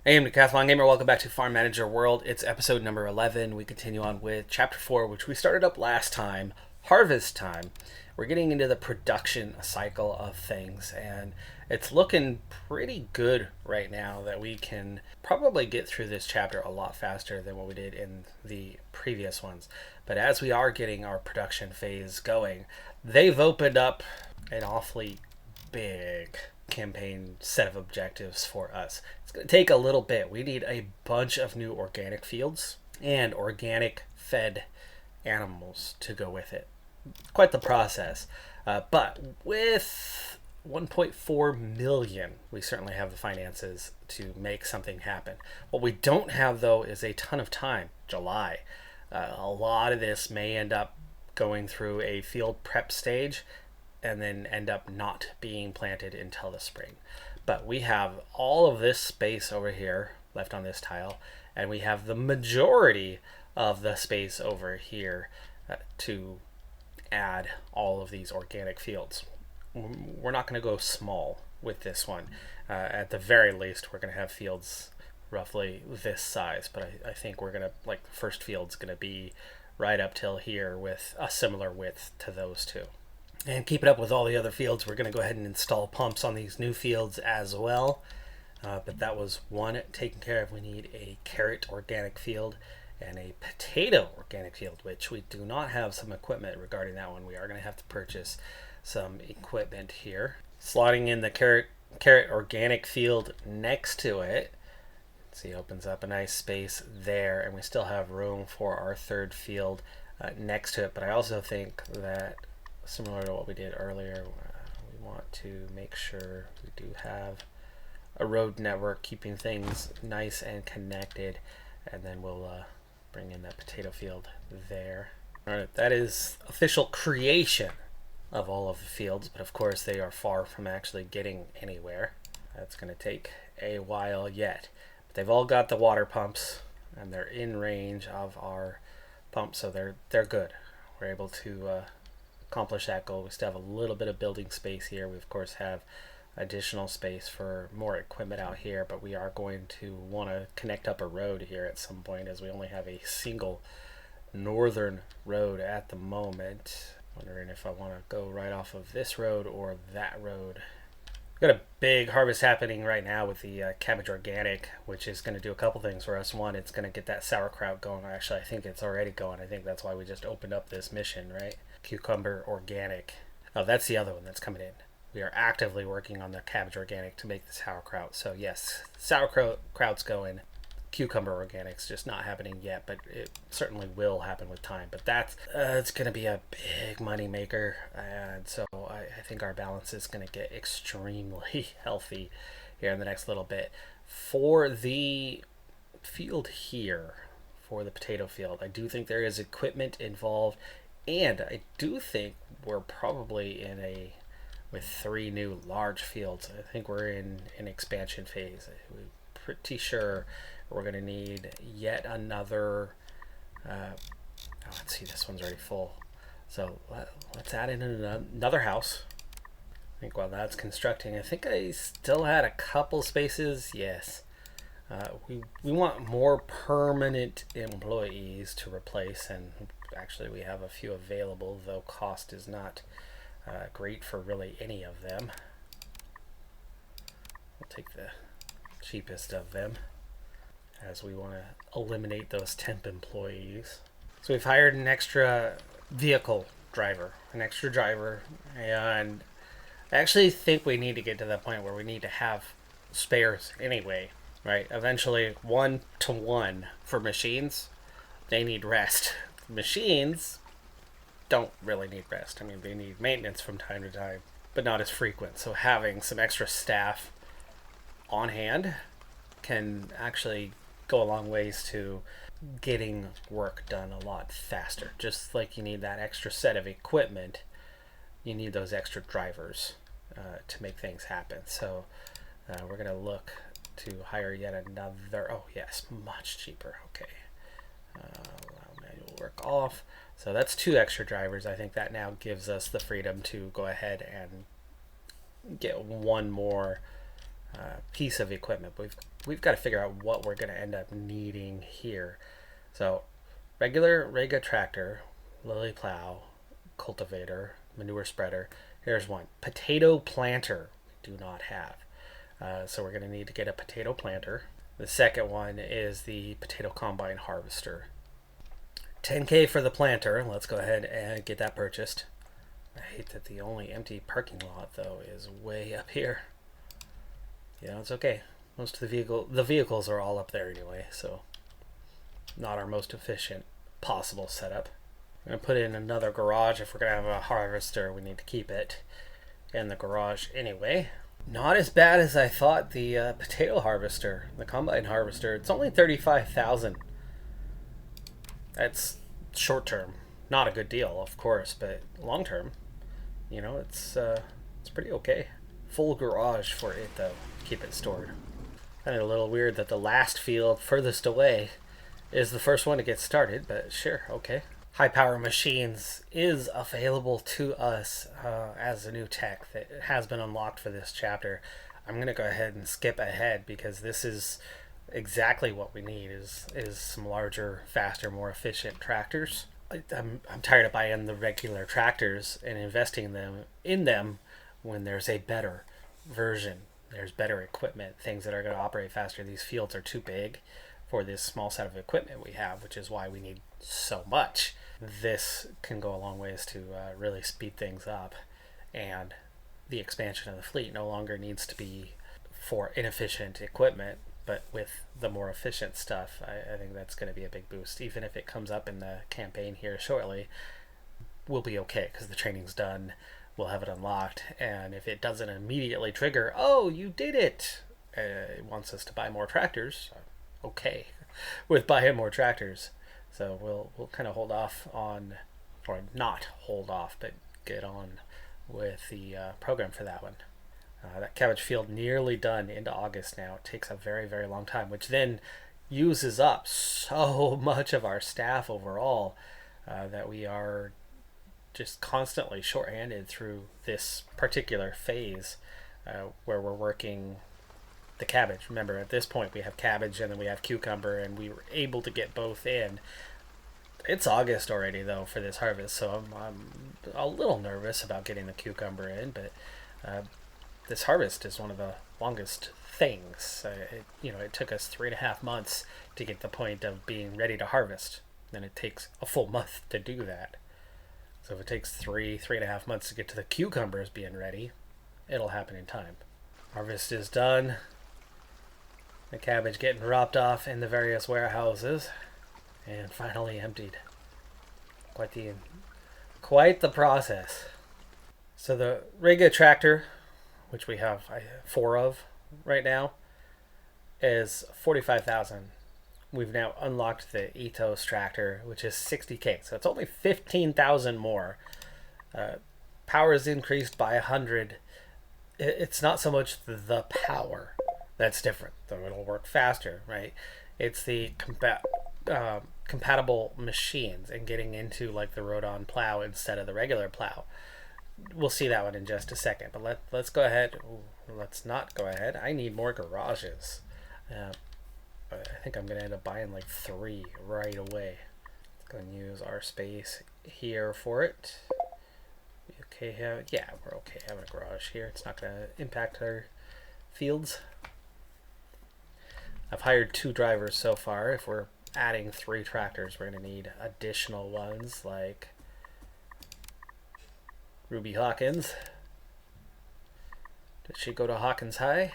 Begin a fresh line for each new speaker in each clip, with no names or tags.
Hey, I'm Decathlon Gamer. Welcome back to Farm Manager World. It's episode number 11. We continue on with chapter 4, which we started up last time, harvest time. We're getting into the production cycle of things, and it's looking pretty good right now that we can probably get through this chapter a lot faster than what we did in the previous ones. But as we are getting our production phase going, they've opened up an awfully big campaign set of objectives for us. It's going to take a little bit. We need a bunch of new organic fields and organic fed animals to go with it. Quite the process. But with 1.4 million, we certainly have the finances to make something happen. What we don't have, though, is a ton of time. July. A lot of this may end up going through a field prep stage and then end up not being planted until the spring. But we have all of this space over here left on this tile, and we have the majority of the space over here to add all of these organic fields. We're not going to go small with this one. At the very least, we're going to have fields roughly this size, but I think we're going to, like, the first field's going to be right up till here with a similar width to those two. And keep it up with all the other fields. We're going to go ahead and install pumps on these new fields as well. But that was one taken care of. We need a carrot organic field and a potato organic field, which we do not have some equipment regarding that one. We are going to have to purchase some equipment here. Slotting in the carrot organic field next to it. See, opens up a nice space there, and we still have room for our third field next to it. But I also think that, similar to what we did earlier, we want to make sure we do have a road network keeping things nice and connected, and then we'll bring in that potato field there. Alright, that is official creation of all of the fields, but of course they are far from actually getting anywhere. That's going to take a while yet. But they've all got the water pumps, and they're in range of our pumps, so they're good. We're able to accomplish that goal. We still have a little bit of building space here. We of course have additional space for more equipment out here, but we are going to want to connect up a road here at some point, as we only have a single northern road at the moment. Wondering if I want to go right off of this road or that road. We've got a big harvest happening right now with the cabbage organic, which is going to do a couple things for us. One, it's going to get that sauerkraut going. Actually, I think it's already going. I think that's why we just opened up this mission, right? Cucumber organic. Oh, that's the other one that's coming in. We are actively working on the cabbage organic to make the sauerkraut. So yes, sauerkraut's going. Cucumber organic's just not happening yet, but it certainly will happen with time. But that's it's going to be a big money maker, and so I think our balance is going to get extremely healthy here in the next little bit. For the field here, for the potato field, I do think there is equipment involved. And I do think we're probably with 3 new large fields. I think we're in an expansion phase. We're pretty sure we're going to need yet another. Let's see, this one's already full. So let's add in another house. I think while that's constructing, I think I still had a couple spaces. Yes. We want more permanent employees to replace, and actually we have a few available, though cost is not great for really any of them. We'll take the cheapest of them, as we want to eliminate those temp employees. So we've hired an extra vehicle driver, and I actually think we need to get to that point where we need to have spares anyway. Right, eventually 1-to-1 for machines. They need rest. Machines don't really need rest. I mean, they need maintenance from time to time, but not as frequent. So having some extra staff on hand can actually go a long ways to getting work done a lot faster. Just like you need that extra set of equipment, you need those extra drivers to make things happen. So we're going to look to hire yet another. Oh yes, much cheaper. Okay, allow manual work off. So that's 2 extra drivers. I think that now gives us the freedom to go ahead and get one more piece of equipment. We've got to figure out what we're going to end up needing here. So regular Rega tractor, lily plow, cultivator, manure spreader. Here's one. Potato planter we do not have. So we're going to need to get a potato planter. The second one is the potato combine harvester. 10K for the planter. Let's go ahead and get that purchased. I hate that the only empty parking lot though is way up here. Yeah, it's okay. Most of the vehicles are all up there anyway, so not our most efficient possible setup. I'm gonna put in another garage. If we're gonna have a harvester, we need to keep it in the garage anyway. Not as bad as I thought. The potato harvester, the combine harvester, it's only 35,000. That's short term, not a good deal, of course, but long term, it's pretty okay. Full garage for it though. Keep it stored. Kind of a little weird that the last field furthest away is the first one to get started, but sure, okay. High power machines is available to us as a new tech that has been unlocked for this chapter. I'm gonna go ahead and skip ahead because this is exactly what we need is some larger, faster, more efficient tractors. I'm tired of buying the regular tractors and investing in them when there's a better version. There's better equipment, things that are going to operate faster. These fields are too big for this small set of equipment we have, which is why we need so much. This can go a long ways to really speed things up, and the expansion of the fleet no longer needs to be for inefficient equipment, but with the more efficient stuff. I think that's going to be a big boost. Even if it comes up in the campaign here shortly, we'll be okay because the training's done. We'll have it unlocked, and if it doesn't immediately trigger, oh, you did it, it wants us to buy more tractors, okay with buying more tractors. So we'll kind of hold off on, or not hold off, but get on with the program for that one. That cabbage field nearly done into August now. It takes a very, very long time, which then uses up so much of our staff overall that we are just constantly shorthanded through this particular phase where we're working the cabbage. Remember, at this point we have cabbage and then we have cucumber, and we were able to get both in. It's August already though for this harvest, so I'm a little nervous about getting the cucumber in, but this harvest is one of the longest things. It took us 3.5 months to get the point of being ready to harvest, and it takes a full month to do that. So if it takes 3.5 months to get to the cucumbers being ready, it'll happen in time. Harvest is done. The cabbage getting dropped off in the various warehouses and finally emptied. Quite the process. So the Rega tractor, which we have 4 of right now, is 45,000. We've now unlocked the Ethos tractor, which is 60K, so it's only 15,000 more. Power is increased by 100. It's not so much the power that's different, though it'll work faster, right? It's the compatible machines and getting into like the Rodon plow instead of the regular plow. We'll see that one in just a second, but let's go ahead. Let's not go ahead. I need more garages. I think I'm going to end up buying like 3 right away. Going to use our space here for it. Okay, yeah, we're okay having a garage here. It's not going to impact our fields. I've hired 2 drivers so far. If we're adding 3 tractors, we're going to need additional ones like Ruby Hawkins. Did she go to Hawkins High?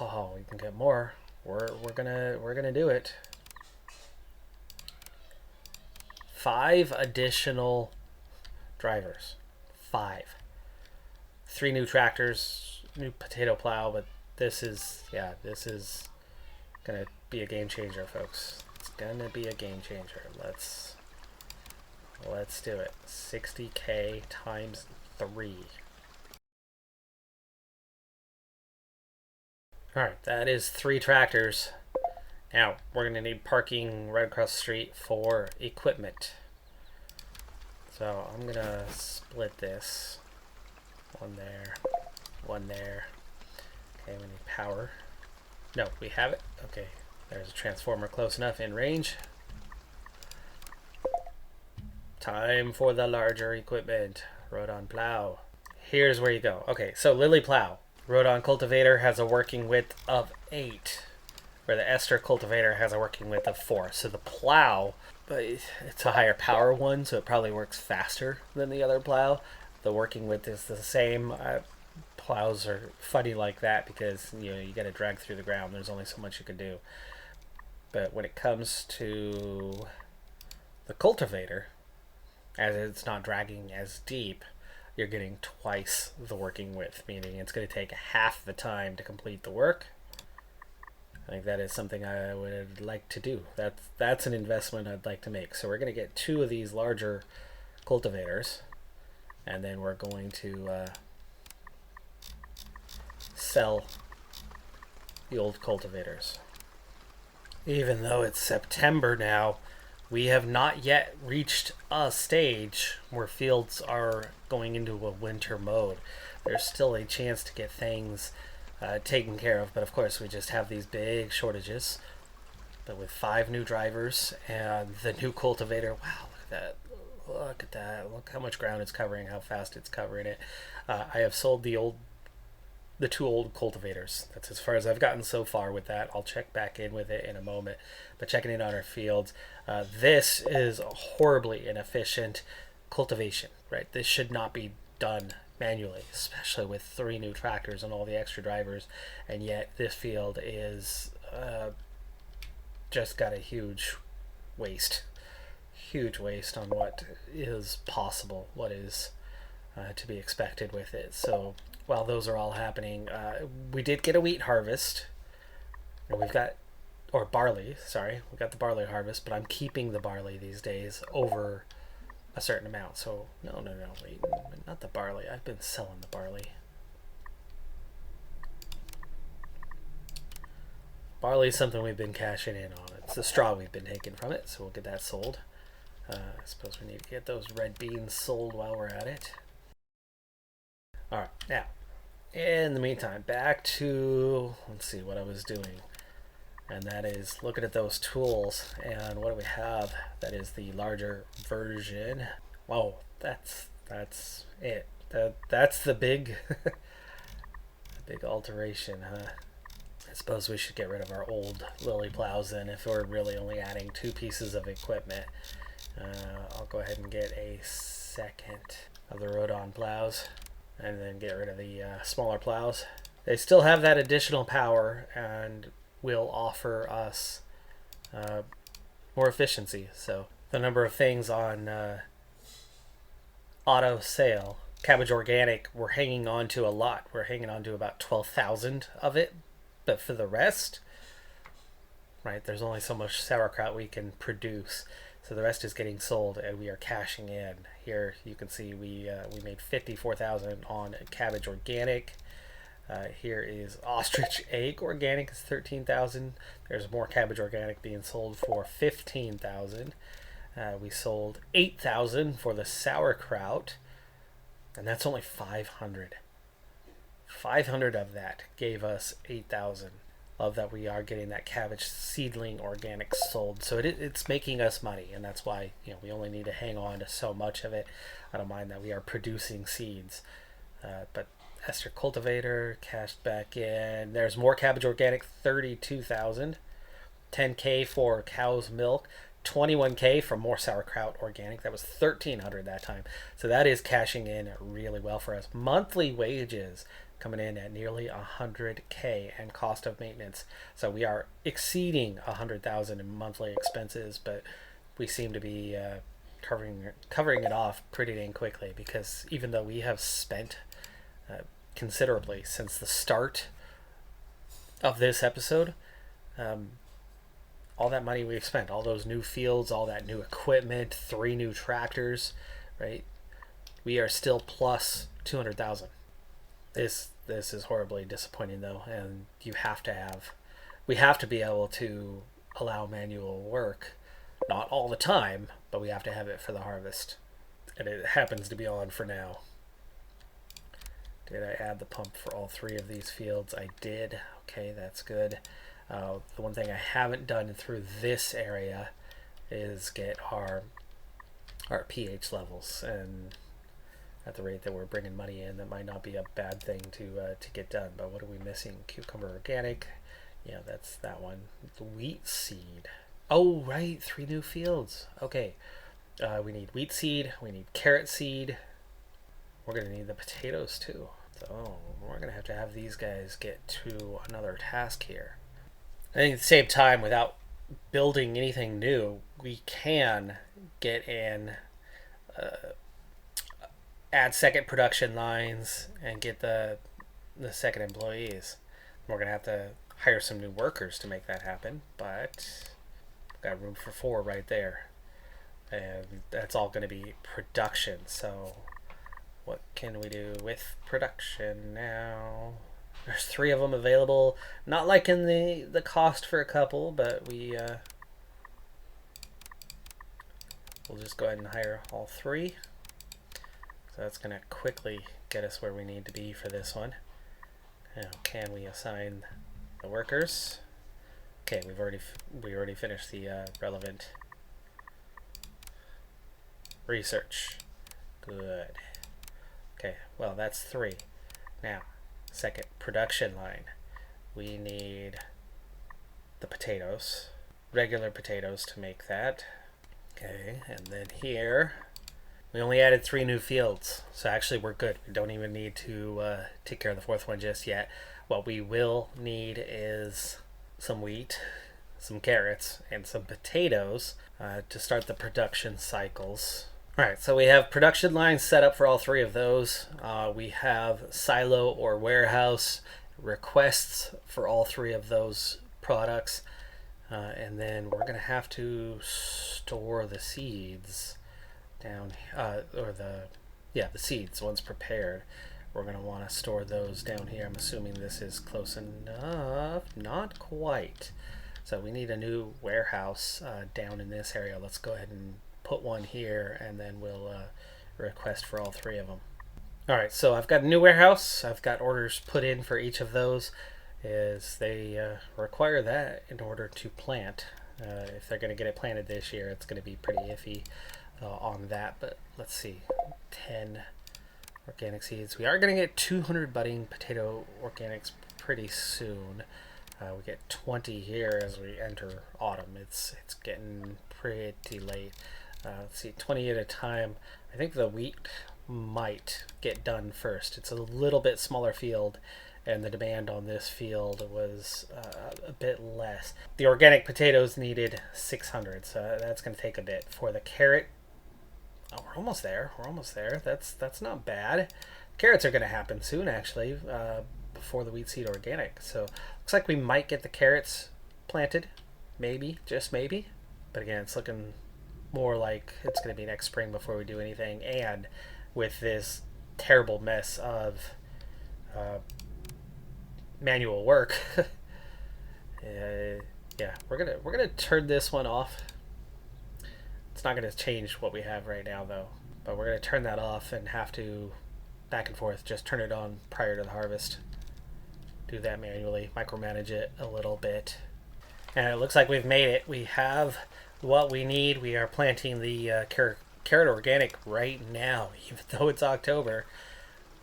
Oh, we can get more. We're gonna do it. 5 additional drivers. 5. 3 new tractors, new potato plow, but this is gonna be a game changer, folks. It's gonna be a game changer. Let's do it. 60K times 3. Alright, that is 3 tractors. Now, we're going to need parking right across the street for equipment. So, I'm going to split this. One there, One there. Okay, we need power. No, we have it. Okay, there's a transformer close enough in range. Time for the larger equipment. Rodon plow. Here's where you go. Okay, so Lily plow. Rodon cultivator has a working width of 8, where the Ester cultivator has a working width of 4. So the plow, it's a higher power one, so it probably works faster than the other plow. The working width is the same. Plows are funny like that because you got to drag through the ground. There's only so much you can do. But when it comes to the cultivator, as it's not dragging as deep, you're getting twice the working width, meaning it's going to take half the time to complete the work. I think that is something I would like to do. That's an investment I'd like to make. So we're going to get 2 of these larger cultivators, and then we're going to sell the old cultivators. Even though it's September now, we have not yet reached a stage where fields are going into a winter mode. There's still a chance to get things taken care of, but of course we just have these big shortages. But with 5 new drivers and the new cultivator, wow, look at that. Look at that. Look how much ground it's covering, how fast it's covering it. I have sold the 2 old cultivators. That's as far as I've gotten so far with that. I'll check back in with it in a moment. But checking in on our fields, this is horribly inefficient cultivation, right? This should not be done manually, especially with 3 new tractors and all the extra drivers. And yet this field is just got a huge waste on what is possible, what is to be expected with it. So while those are all happening, we did get a wheat harvest, and we got the barley harvest, but I'm keeping the barley these days over a certain amount. So no, wait, not the barley. I've been selling the barley. Barley is something we've been cashing in on. It's the straw we've been taking from it, so we'll get that sold. I suppose we need to get those red beans sold while we're at it. Alright, now, in the meantime, back to, let's see what I was doing. And that is looking at those tools. And what do we have? That is the larger version. Whoa, that's it. That's the big, the big alteration, huh? I suppose we should get rid of our old Lily plows then if we're really only adding 2 pieces of equipment. I'll go ahead and get a second of the Rodon plows and then get rid of the smaller plows. They still have that additional power and will offer us more efficiency. So the number of things on auto sale, Cabbage Organic, we're hanging on to a lot. We're hanging on to about 12,000 of it. But for the rest, right, there's only so much sauerkraut we can produce. So the rest is getting sold and we are cashing in. Here you can see we made 54,000 on Cabbage Organic. Here is Ostrich Egg Organic, is 13,000. There's more Cabbage Organic being sold for 15,000. We sold 8,000 for the sauerkraut, and that's only 500. 500 of that gave us 8,000. Love that we are getting that cabbage seedling organic sold. So it's making us money, and that's why we only need to hang on to so much of it. I don't mind that we are producing seeds. But Ester cultivator cashed back in. There's more Cabbage Organic, 32,000. 10K for cow's milk. 21K for more sauerkraut organic. That was 1,300 that time. So that is cashing in really well for us. Monthly wages coming in at nearly 100K and cost of maintenance. So we are exceeding 100,000 in monthly expenses, but we seem to be covering it off pretty dang quickly, because even though we have spent considerably since the start of this episode, all that money we've spent, all those new fields, all that new equipment, 3 new tractors, right? We are still plus 200,000. This is horribly disappointing though, and we have to be able to allow manual work, not all the time, but we have to have it for the harvest, and it happens to be on for now. Did I add the pump for all 3 of these fields? I did. Okay, that's good. The one thing I haven't done through this area is get our pH levels, and at the rate that we're bringing money in, that might not be a bad thing to get done. But what are we missing? Cucumber organic. Yeah, that's that one. The wheat seed. Oh, right, 3 new fields. Okay, we need wheat seed. We need carrot seed. We're gonna need the potatoes too. So we're gonna have to have these guys get to another task here. I think at the same time, without building anything new, we can get in, add second production lines and get the second employees. We're gonna have to hire some new workers to make that happen, but we've got room for 4 right there, and that's all going to be production. So what can we do with production now? There's 3 of them available. Not like in the cost for a couple, but we'll just go ahead and hire all 3. So that's going to quickly get us where we need to be for this one. Now, can we assign the workers? Okay, we already finished the relevant research. Good. Okay, well, that's 3. Now, second production line. We need the potatoes, regular potatoes to make that. Okay, and then here we only added 3 new fields, so actually we're good. We don't even need to take care of the 4th one just yet. What we will need is some wheat, some carrots, and some potatoes to start the production cycles. Alright, so we have production lines set up for all 3 of those. We have silo or warehouse requests for all 3 of those products. And then we're going to have to store the seeds down, the seeds once prepared. We're going to want to store those down here. I'm assuming this is close enough. Not quite. So we need a new warehouse down in this area. Let's go ahead and put one here, and then we'll request for all 3 of them. Alright, so I've got a new warehouse. I've got orders put in for each of those. They require that in order to plant. If they're going to get it planted this year, it's going to be pretty iffy on that. But let's see, 10 organic seeds. We are going to get 200 budding potato organics pretty soon. We get 20 here as we enter autumn. It's getting pretty late. Let's see, 20 at a time. I think the wheat might get done first. It's a little bit smaller field, and the demand on this field was a bit less. The organic potatoes needed 600, so that's going to take a bit. For the carrot, oh, we're almost there. That's not bad. Carrots are going to happen soon, actually, before the wheat seed organic. So looks like we might get the carrots planted, maybe, just maybe. But again, it's looking more like it's going to be next spring before we do anything. And with this terrible mess of manual work, yeah, we're gonna turn this one off. It's not gonna change what we have right now though, but we're gonna turn that off and have to back and forth just turn it on prior to the harvest. Do that manually, micromanage it a little bit, and it looks like we've made it. We have what we need. We are planting the carrot organic right now, even though it's October.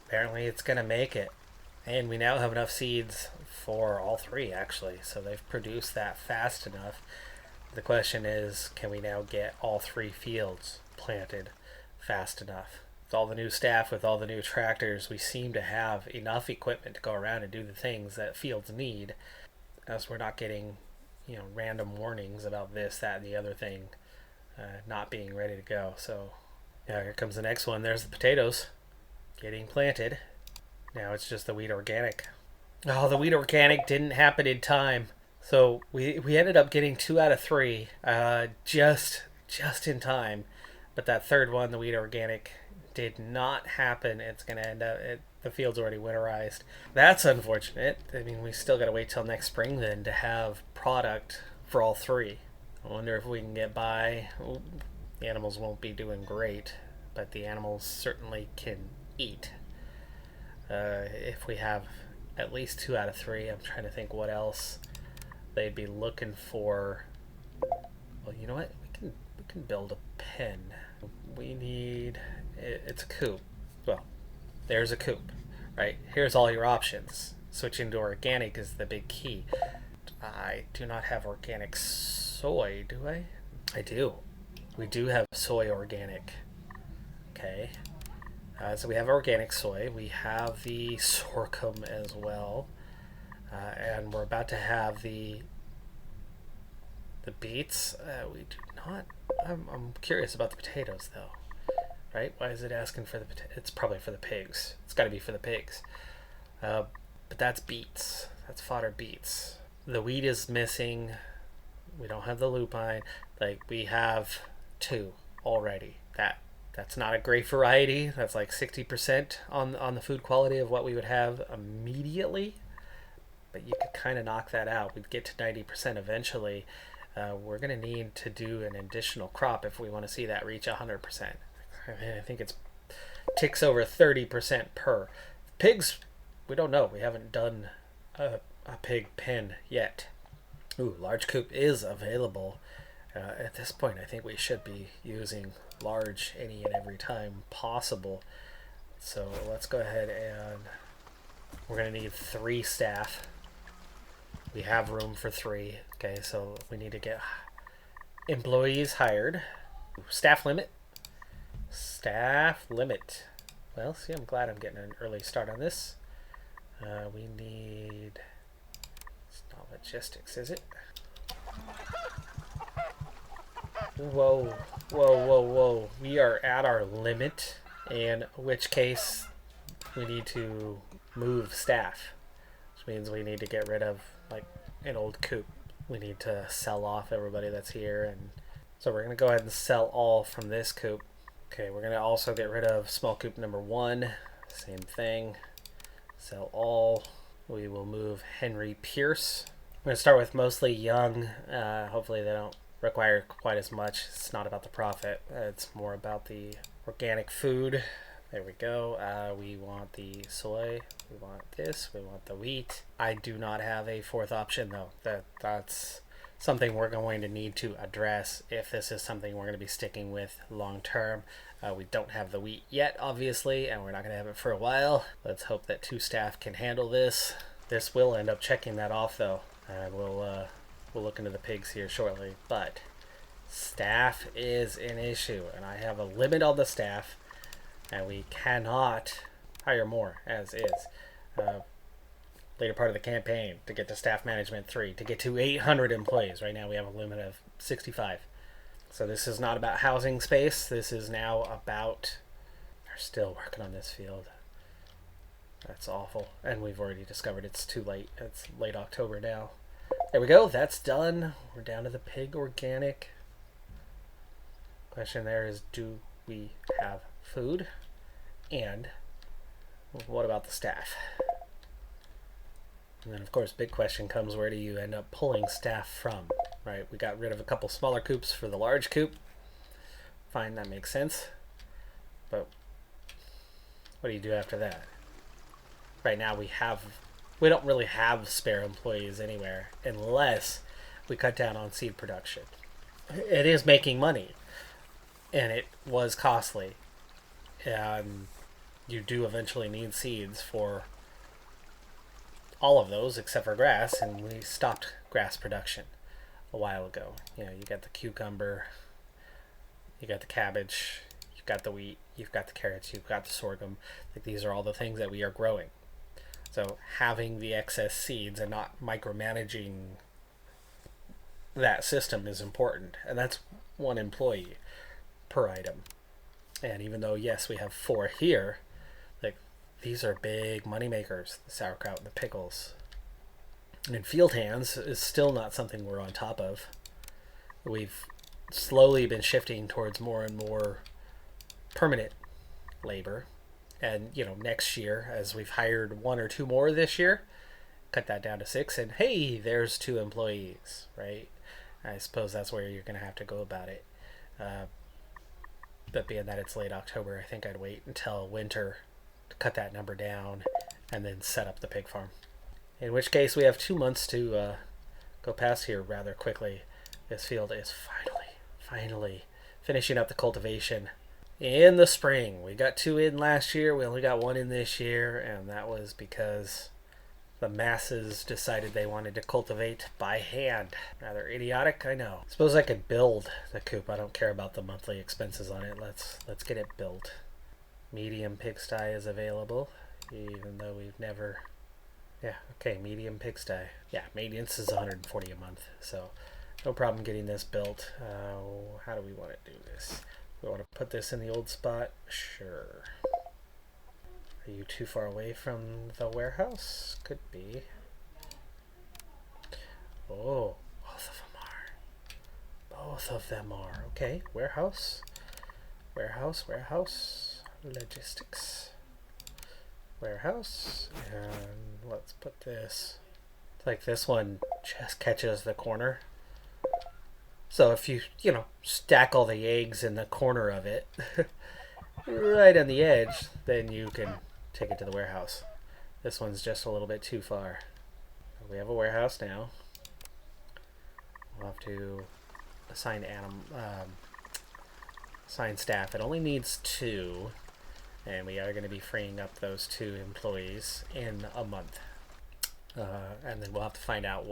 Apparently it's gonna make it. And we now have enough seeds for all 3, actually. So they've produced that fast enough. The question is, can we now get all 3 fields planted fast enough? With all the new staff, with all the new tractors, we seem to have enough equipment to go around and do the things that fields need, as we're not getting, random warnings about this, that, and the other thing not being ready to go. So, yeah, here comes the next one. There's the potatoes getting planted. Now it's just the wheat organic. Oh, the wheat organic didn't happen in time. So we ended up getting 2 out of 3 just in time. But that 3rd one, the wheat organic, did not happen. It's going to end up, the field's already winterized. That's unfortunate. I mean, we still got to wait till next spring then to have product for all 3. I wonder if we can get by. The animals won't be doing great, but the animals certainly can eat. If we have at least 2 out of 3, I'm trying to think what else they'd be looking for. Well, you know what? We can build a pen. We need it's a coop. Well, there's a coop, right? Here's all your options. Switching to organic is the big key. I do not have organic soy, do I? I do. We do have soy organic. Okay. So we have organic soy. We have the sorghum as well. And we're about to have the beets. We do not. I'm curious about the potatoes, though. Right? Why is it asking for the potatoes? It's probably for the pigs. It's got to be for the pigs. But that's beets. That's fodder beets. The wheat is missing. We don't have the lupine. Like, we have 2 already. That's not a great variety. That's like 60% on the food quality of what we would have immediately. But you could kind of knock that out. We'd get to 90% eventually. We're going to need to do an additional crop if we want to see that reach 100%. I think it's ticks over 30% per. Pigs, we don't know. We haven't done a pig pen yet. Ooh, large coop is available. At this point, I think we should be using large any and every time possible. So let's go ahead and we're going to need 3 staff. We have room for 3. Okay, so we need to get employees hired. Staff limit. Staff limit. Well, see, I'm glad I'm getting an early start on this. We need... It's not logistics, is it? Whoa, whoa, whoa, whoa. We are at our limit, in which case we need to move staff, which means we need to get rid of like an old coop. We need to sell off everybody that's here, and so we're going to go ahead and sell all from this coop. Okay, we're going to also get rid of small coop number 1. Same thing. Sell all. We will move Henry Pierce. I'm going to start with mostly young. Hopefully they don't require quite as much. It's not about the profit. It's more about the organic food. There we go. We want the soy. We want this. We want the wheat. I do not have a 4th option, though. That's something we're going to need to address if this is something we're going to be sticking with long term. We don't have the wheat yet, obviously, and we're not going to have it for a while. Let's hope that 2 staff can handle this. This will end up checking that off, though. And we'll look into the pigs here shortly. But staff is an issue, and I have a limit on the staff, and we cannot hire more as is. Later part of the campaign to get to staff management 3, to get to 800 employees. Right now we have a limit of 65. So this is not about housing space. This is now about... They're still working on this field. That's awful. And we've already discovered it's too late. It's late October now. There we go. That's done. We're down to the pig organic. Question there is, do we have food? And what about the staff? And then, of course, big question comes, where do you end up pulling staff from, right? We got rid of a couple smaller coops for the large coop. Fine, that makes sense. But what do you do after that? Right now we don't really have spare employees anywhere unless we cut down on seed production. It is making money, and it was costly. And you do eventually need seeds for all of those except for grass, and we stopped grass production a while ago. You know, you got the cucumber, you got the cabbage, you've got the wheat, you've got the carrots, you've got the sorghum. Like, these are all the things that we are growing. So having the excess seeds and not micromanaging that system is important, and that's 1 employee per item. And even though, yes, we have 4 here, like, these are big money makers, the sauerkraut and the pickles. And field hands is still not something we're on top of. We've slowly been shifting towards more and more permanent labor. And, you know, next year, as we've hired 1 or 2 more this year, cut that down to 6, and hey, there's 2 employees, right? I suppose that's where you're going to have to go about it. But being that it's late October, I think I'd wait until winter to cut that number down and then set up the pig farm. In which case we have 2 months to go past here rather quickly. This field is finally finishing up the cultivation in the spring. We got 2 in last year. We only got 1 in this year, and that was because the masses decided they wanted to cultivate by hand. Rather idiotic, I know. Suppose I could build the coop. I don't care about the monthly expenses on it. Let's get it built. Medium pigsty is available, even though we've never... Yeah, okay, medium pigsty. Yeah, maintenance is $140 a month, so no problem getting this built. How do we want to do this? We want to put this in the old spot? Sure. Are you too far away from the warehouse? Could be. Oh, both of them are. Both of them are. Okay, warehouse. Warehouse. Logistics. Warehouse. And let's put this... It's like this one just catches the corner. So if you stack all the eggs in the corner of it, right on the edge, then you can take it to the warehouse. This one's just a little bit too far. We have a warehouse now. We'll have to assign staff. It only needs 2, and we are going to be freeing up those 2 employees in a month. And then we'll have to find out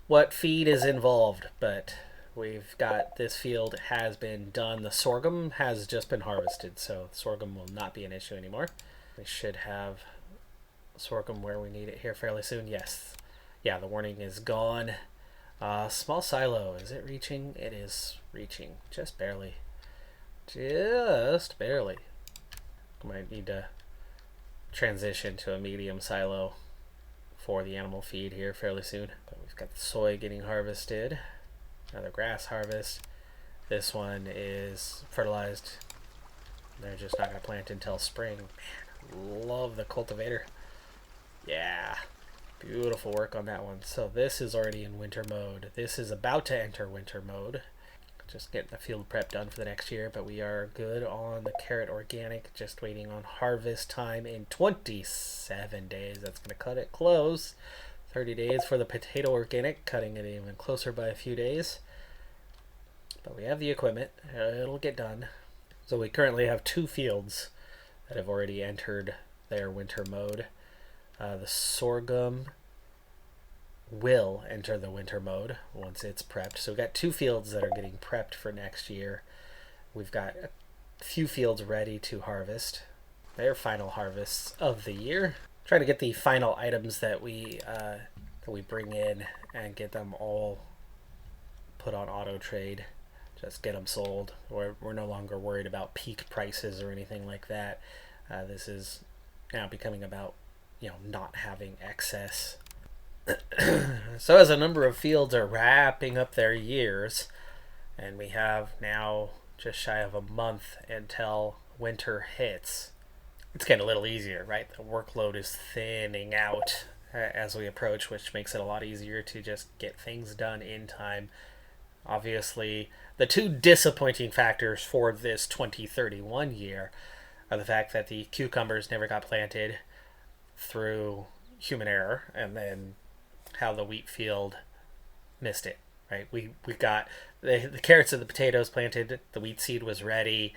what feed is involved, but we've got this field has been done. The sorghum has just been harvested, so sorghum will not be an issue anymore. We should have sorghum where we need it here fairly soon. Yes. Yeah, the warning is gone. Small silo, is it reaching? It is reaching, just barely. Just barely. Might need to transition to a medium silo for the animal feed here fairly soon. But we've got the soy getting harvested. Another grass harvest. This one is fertilized. They're just not going to plant until spring. Man, love the cultivator. Yeah, beautiful work on that one. So this is already in winter mode. This is about to enter winter mode. Just getting the field prep done for the next year, but we are good on the carrot organic. Just waiting on harvest time in 27 days. That's going to cut it close. 30 days for the potato organic, cutting it even closer by a few days. But we have the equipment. It'll get done. So we currently have 2 fields that have already entered their winter mode. The sorghum will enter the winter mode once it's prepped. So we've got 2 fields that are getting prepped for next year. We've got a few fields ready to harvest. Their final harvests of the year. Trying to get the final items that we bring in and get them all put on auto trade. Just get them sold. We're no longer worried about peak prices or anything like that. This is now becoming about not having excess. So as a number of fields are wrapping up their years, and we have now just shy of a month until winter hits, it's getting a little easier, right? The workload is thinning out as we approach, which makes it a lot easier to just get things done in time. Obviously, the 2 disappointing factors for this 2031 year are the fact that the cucumbers never got planted through human error, and then how the wheat field missed it, right? We got the carrots and the potatoes planted, the wheat seed was ready,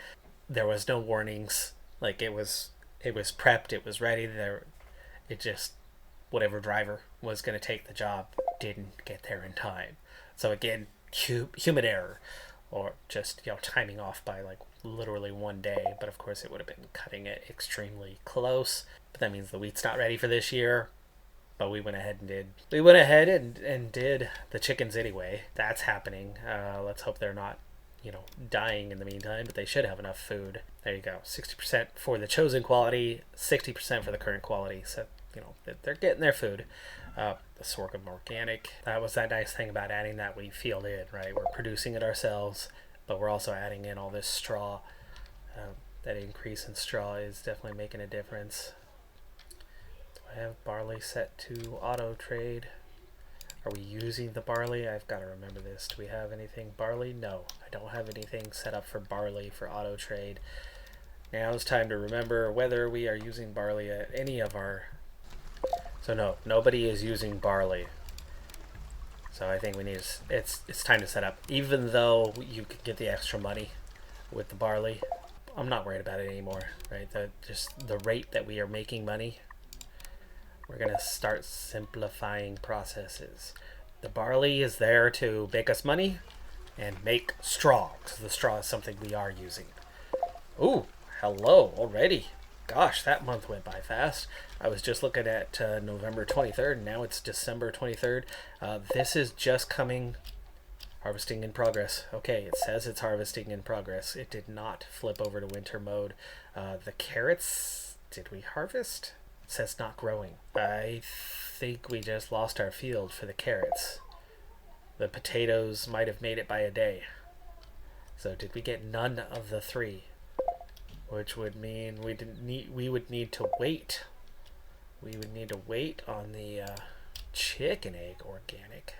there was no warnings, like it was prepped, it was ready, it just, whatever driver was going to take the job didn't get there in time. So again, human error, or just timing off by like literally 1 day, but of course it would have been cutting it extremely close. But that means the wheat's not ready for this year. But we went ahead and did the chickens anyway. That's happening. Let's hope they're not, dying in the meantime, but they should have enough food. There you go. 60% for the chosen quality, 60% for the current quality. So, they're getting their food. The sorghum organic. That was that nice thing about adding that wheat field in, right? We're producing it ourselves, but we're also adding in all this straw. That increase in straw is definitely making a difference. I have barley set to auto trade. Are we using the barley? I've got to remember this. Do we have anything barley? No, I don't have anything set up for barley for auto trade. Now it's time to remember whether we are using barley at any of our... So no, nobody is using barley. So I think we need to, it's time to set up. Even though you could get the extra money with the barley, I'm not worried about it anymore, right? Just the rate that we are making money, we're gonna start simplifying processes. The barley is there to make us money and make straw, because the straw is something we are using. Ooh, hello already. Gosh, that month went by fast. I was just looking at November 23rd, and now it's December 23rd. This is just coming. Harvesting in progress. Okay, it says it's harvesting in progress. It did not flip over to winter mode. The carrots, did we harvest? It says not growing. I think we just lost our field for the carrots. The potatoes might have made it by a day. So did we get none of the three? Which would mean we would need to wait. We would need to wait on the chicken egg organic.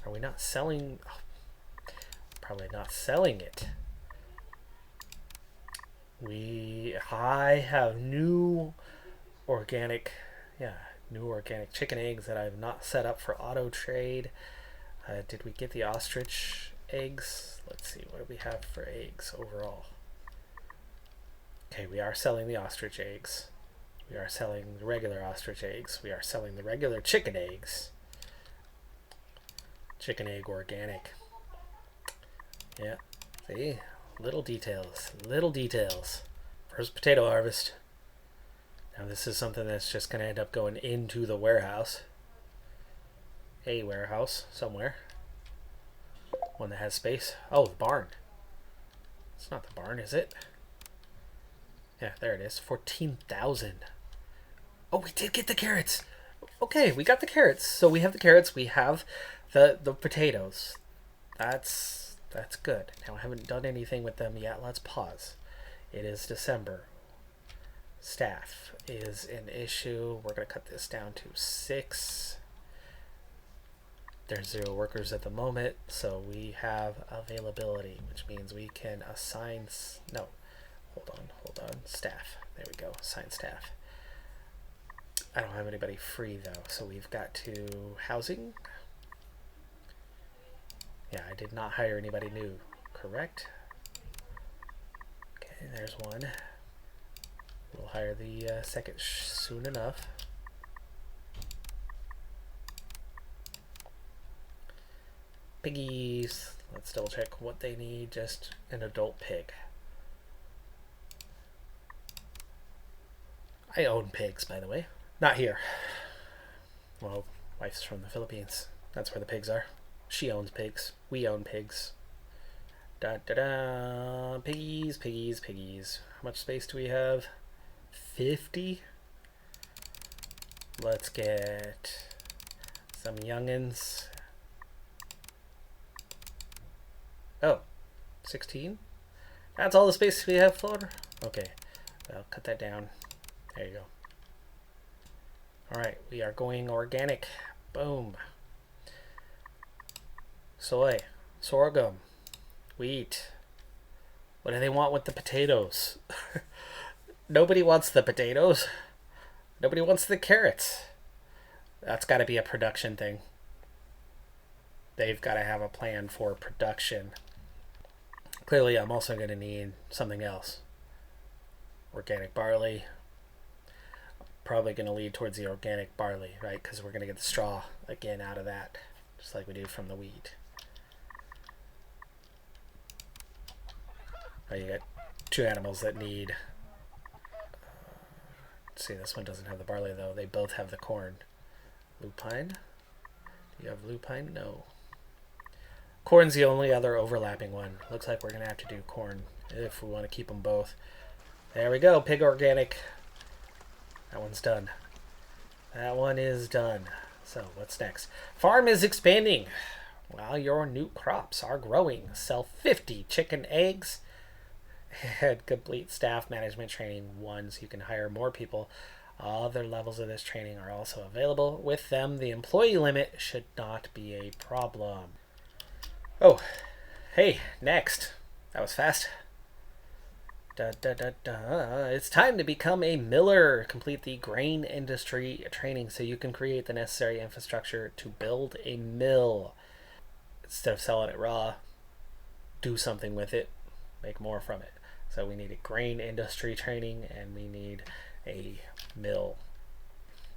Are we not selling? Oh, probably not selling it. I have new organic chicken eggs that I've not set up for auto trade. Did we get the ostrich eggs? Let's see, what do we have for eggs overall? Okay, we are selling the ostrich eggs. We are selling the regular ostrich eggs. We are selling the regular chicken eggs. Chicken egg organic. Yeah, see? Little details. Little details. First potato harvest. Now this is something that's just going to end up going into the warehouse. A warehouse somewhere. One that has space. Oh, the barn. It's not the barn, is it? Yeah, there it is. 14,000. Oh, we did get the carrots. Okay, we got the carrots. So we have the carrots. We have the potatoes. That's good. Now I haven't done anything with them yet. Let's pause. It is December. Staff is an issue. We're going to cut this down to 6. There's 0 workers at the moment, so we have availability, which means we can assign... No. Hold on. Staff. There we go. Assign staff. I don't have anybody free, though, so we've got to... Housing? Yeah, I did not hire anybody new. Correct? Okay, there's one. We'll hire the second soon enough. Piggies. Let's double check what they need. Just an adult pig. I own pigs, by the way. Not here. Well, wife's from the Philippines. That's where the pigs are. She owns pigs. We own pigs. Da da da. Piggies, piggies, piggies. How much space do we have? 50? Let's get some youngins. Oh, 16? That's all the space we have for? Okay, I'll cut that down. There you go. Alright, we are going organic. Boom. Soy, sorghum, wheat. What do they want with the potatoes? Nobody wants the potatoes. Nobody wants the carrots. That's got to be a production thing. They've got to have a plan for production. Clearly, I'm also going to need something else. Organic barley. Probably going to lead towards the organic barley, right? Because we're going to get the straw again out of that, just like we do from the wheat. Oh, you got 2 animals that need... see, this one doesn't have the barley, though. They both have the corn. Lupine? Do you have lupine? No. Corn's the only other overlapping one. Looks like we're going to have to do corn if we want to keep them both. There we go. Pig organic. That one's done. That one is done. So, what's next? Farm is expanding. While your new crops are growing. Sell 50 chicken eggs. And complete staff management training 1 so you can hire more people. Other levels of this training are also available. With them, the employee limit should not be a problem. Oh, hey, next. That was fast. Da, da, da, da. It's time to become a miller. Complete the grain industry training so you can create the necessary infrastructure to build a mill. Instead of selling it raw, do something with it, make more from it. So we need a grain industry training and we need a mill.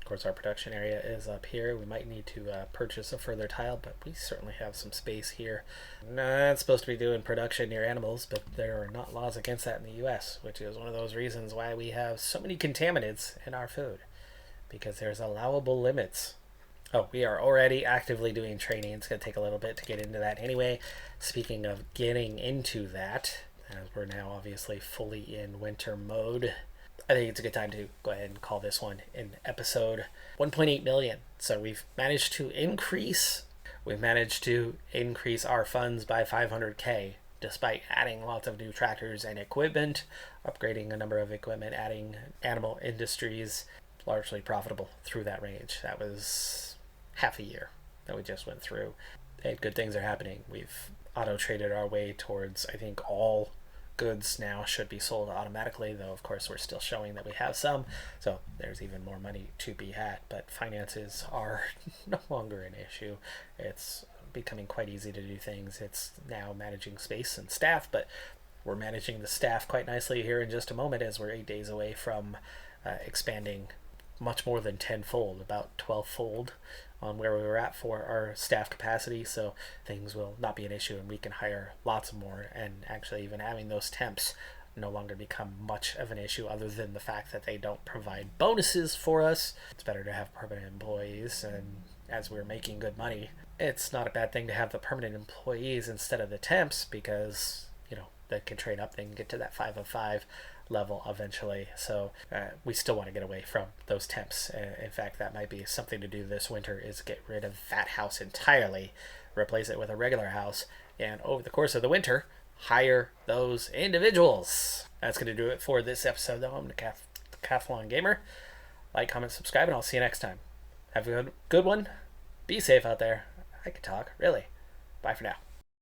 Of course, our production area is up here. We might need to purchase a further tile, but we certainly have some space here. Not supposed to be doing production near animals, but there are not laws against that in the U.S., which is one of those reasons why we have so many contaminants in our food, because there's allowable limits. Oh, we are already actively doing training. It's going to take a little bit to get into that anyway. Speaking of getting into that, as we're now obviously fully in winter mode, I think it's a good time to go ahead and call this one in episode 1.8 million. So we've managed to increase our funds by 500K despite adding lots of new tractors and equipment, upgrading a number of equipment, adding animal industries, largely profitable through that range. That was half a year that we just went through. And good things are happening. We've auto-traded our way towards, I think, all goods now should be sold automatically, though of course we're still showing that we have some, so there's even more money to be had. But finances are no longer an issue. It's becoming quite easy to do things. It's now managing space and staff, but we're managing the staff quite nicely here in just a moment, as we're 8 days away from expanding much more than tenfold, about 12-fold on where we were at for our staff capacity. So things will not be an issue and we can hire lots more, and actually even having those temps no longer become much of an issue, other than the fact that they don't provide bonuses for us. It's better to have permanent employees, and as we're making good money, it's not a bad thing to have the permanent employees instead of the temps, because they can trade up, they can get to that 505 level eventually. So we still want to get away from those temps. In fact, that might be something to do this winter, is get rid of that house entirely, replace it with a regular house, and over the course of the winter hire those individuals. That's going to do it for this episode, though. I'm the Decathlon Gamer. Like, comment, subscribe, and I'll see you next time. Have a good one. Be safe out there. I can talk, really. Bye for now.